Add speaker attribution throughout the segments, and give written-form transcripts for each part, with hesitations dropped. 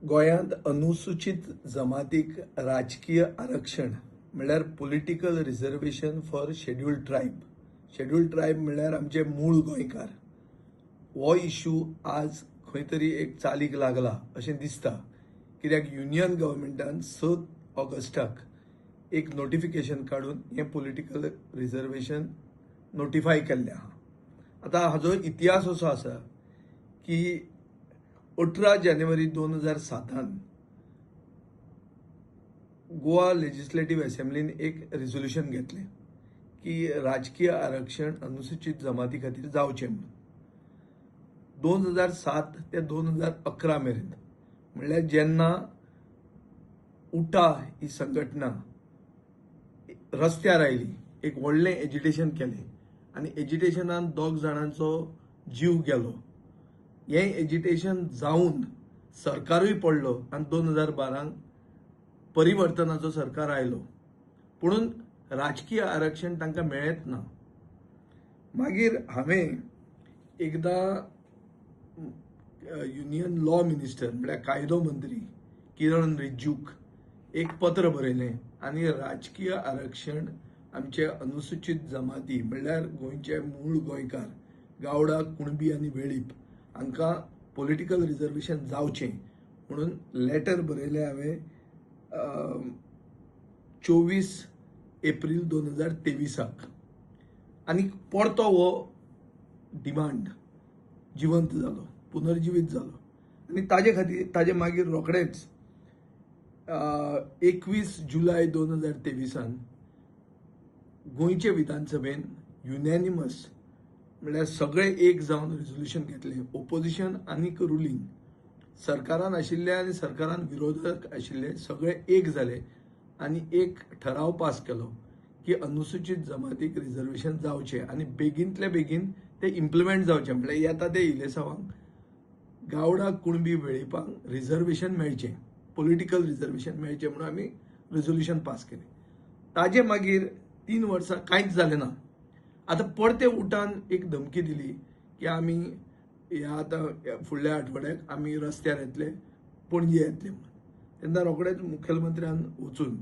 Speaker 1: गोंयांत अनुसूचित जमातीक राजकीय आरक्षण म्हणल्यार political reservation for scheduled tribe. Scheduled tribe म्हणल्यार आमचे मूळ गोंयकार. हो इश्यू आज खंय तरी एक चालीक लागला अशें दिसता, कित्याक युनियन गव्हर्मेंटान 7 ऑगस्टाक एक नोटिफिकेशन काडून हें पॉलिटिकल रिजर्वेशन नोटिफाय केल्लें आहा. आतां हाजो इतिहास असो आसा की 18 जानेवारी 2007 गोवा लेजिस्लेटिव्ह असेंब्लीन एक रिझोल्युशन घेतलें की राजकीय आरक्षण अनुसूचित जमाती खातीर जावचें म्हणून. 2007 ते 2011 मेरेन म्हणल्यार जेन्ना उठा ही संघटना रस्त्यार आयली, एक व्हडलें एजिटेशन केलें आनी एजिटेशनान 2 जाणांचो जीव गेलो. हें एजिटेशन जावन सरकारूय पडलो आनी 2012 परिवर्तनाचो सरकार आयलो, पुणून राजकीय आरक्षण तांकां मेळत ना. मागीर हांवें एकदां युनियन लॉ मिनिस्टर म्हळ्यार कायदो मंत्री किरण रिज्जूक एक पत्र बरयलें आनी राजकीय आरक्षण आमचे अनुसूचित जमाती म्हणल्यार गोंयचे मूळ गोंयकार गावडा, कुणबी आनी वेळीप हांकां पॉलिटिकल रिजर्वेशन जावचें म्हणून लेटर बरयलें हांवें 24 एप्रील 2023 आनी परतो हो डिमांड जिवंत जालो, पुनर्जिवीत जालो आनी ताजे मागीर रोखडेंच 21 जुलय 2023 गोंयचे विधानसभेन युनॅनिमस म्हणल्यार सगळे एक जावन रिझोल्युशन घेतलें. ओपोजिशन आनीक रुलींग, सरकारान आशिल्ले आनी सरकारान विरोधक आशिल्ले सगळे एक जाले आनी एक ठराव पास केलो की अनुसूचित जमातीक रिजर्वेशन जावचें आनी बेगींतले बेगीन ते इम्प्लिमेंट जावचें. म्हणल्यार येता ते इलेसांवांक गावडा, कुणबी, वेळीपांक रिजर्वेशन मेळचें, पॉलिटिकल रिजर्वेशन मेळचें म्हणून आमी रिझोल्युशन पास केलें. ताजे मागीर 3 वर्सां कांयच जालें ना. आतां परते उठान एक धमकी दिली की आमी ह्या आतां फुडल्या आठवड्याक आमी रस्त्यार येतले, पणजे येतले म्हणून. तेन्ना रोखडेच मुखेलमंत्र्यान वचून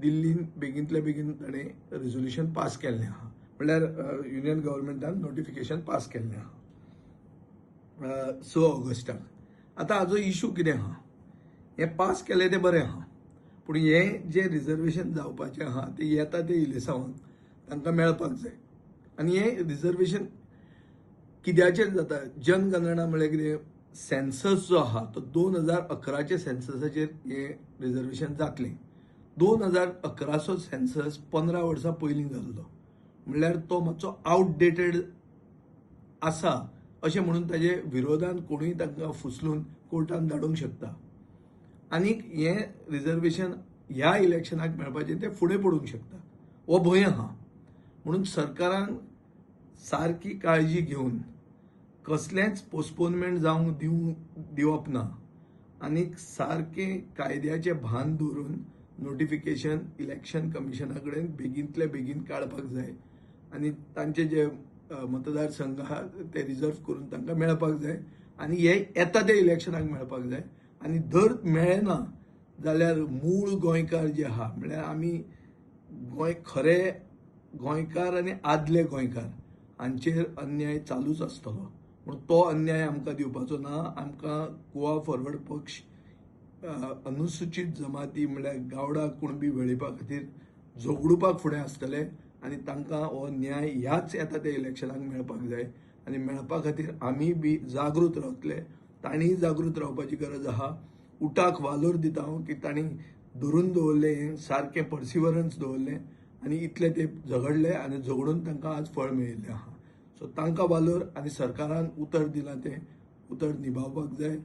Speaker 1: दिल्लीन बेगींतल्या बेगीन ताणें रिझोल्युशन पास केल्लें आहा, म्हणल्यार युनियन गव्हर्मेंटान नोटिफिकेशन पास केल्लें आहा 6 ऑगस्टाक. आतां हाजो इश्यू कितें आहा, हें पास केलें तें बरें आहा, पूण हें जें रिजर्वेशन जावपाचें आहा तें येता ते इलेसांवांक तांकां मेळपाक जाय. आनी हें रिजर्वेशन कित्याचेर जाता, जनगणना म्हळ्यार कितें, सेन्सस जो आहा तो 2011च्या सेन्ससाचेर हें रिजर्वेशन जातलें. 2011चो सेन्सस 15 वर्सां पयलीं जाल्लो, म्हणल्यार तो मातसो आउटडेटेड आसा अशें म्हणून ताजे विरोधान कोणूय तांकां फुसलून कोर्टान धाडूंक शकता. आनीक हें रिजर्वेशन ह्या इलेक्शनाक मेळपाचें तें फुडें पडूंक शकता, हो भंय आहा. म्हणून सरकारान सारकी काळजी घेवन कसलेंच पोस्टपोनमेंट जावंक दिवप ना आनीक सारकें कायद्याचें भान दवरून नोटिफिकेशन इलेक्शन कमिशना कडेन बेगींतले बेगीन काडपाक जाय आनी तांचे जे मतदारसंघ आहा ते रिजर्व करून तांकां मेळपाक जाय आनी हे येता ते इलेक्शनाक मेळपाक जाय. आनी धर मेळना जाल्यार मूळ गोंयकार जे आहा, म्हळ्यार आमी खरे गोंयकार आनी आदले गोंयकार हांचेर अन्याय चालूच आसतलो. पूण तो अन्याय आमकां दिवपाचो ना. आमकां गोवा फॉरवर्ड पक्ष अनुसूचित जमाती म्हळ्यार गावडा, कुणबी, वेळीपा खातीर झगडूपाक फुडें आसतले आनी तांकां हो न्याय ह्याच येता त्या इलेक्शनाक मेळपाक जाय आनी मेळपा खातीर आमी बी जागृत रावतले. ताणीय जागृत रावपाची गरज आहा. उठाक वालोर दिता हांव की तांणी धरून दवरलें, हें सारकें पर्सिवरन्स दवरलें आनी इतले ते झगडले आनी झगडून तांकां आज फळ मेळिल्लें आहा. सो तांकां वालोर आनी सरकारान उतर दिलां तें उतर निभावपाक जाय,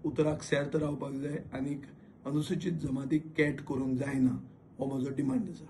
Speaker 1: उतराक सेर्त रावपाक जाय आनीक अनुसूचित जमातीक कॅट करूंक जायना, हो म्हजो डिमांड आसा.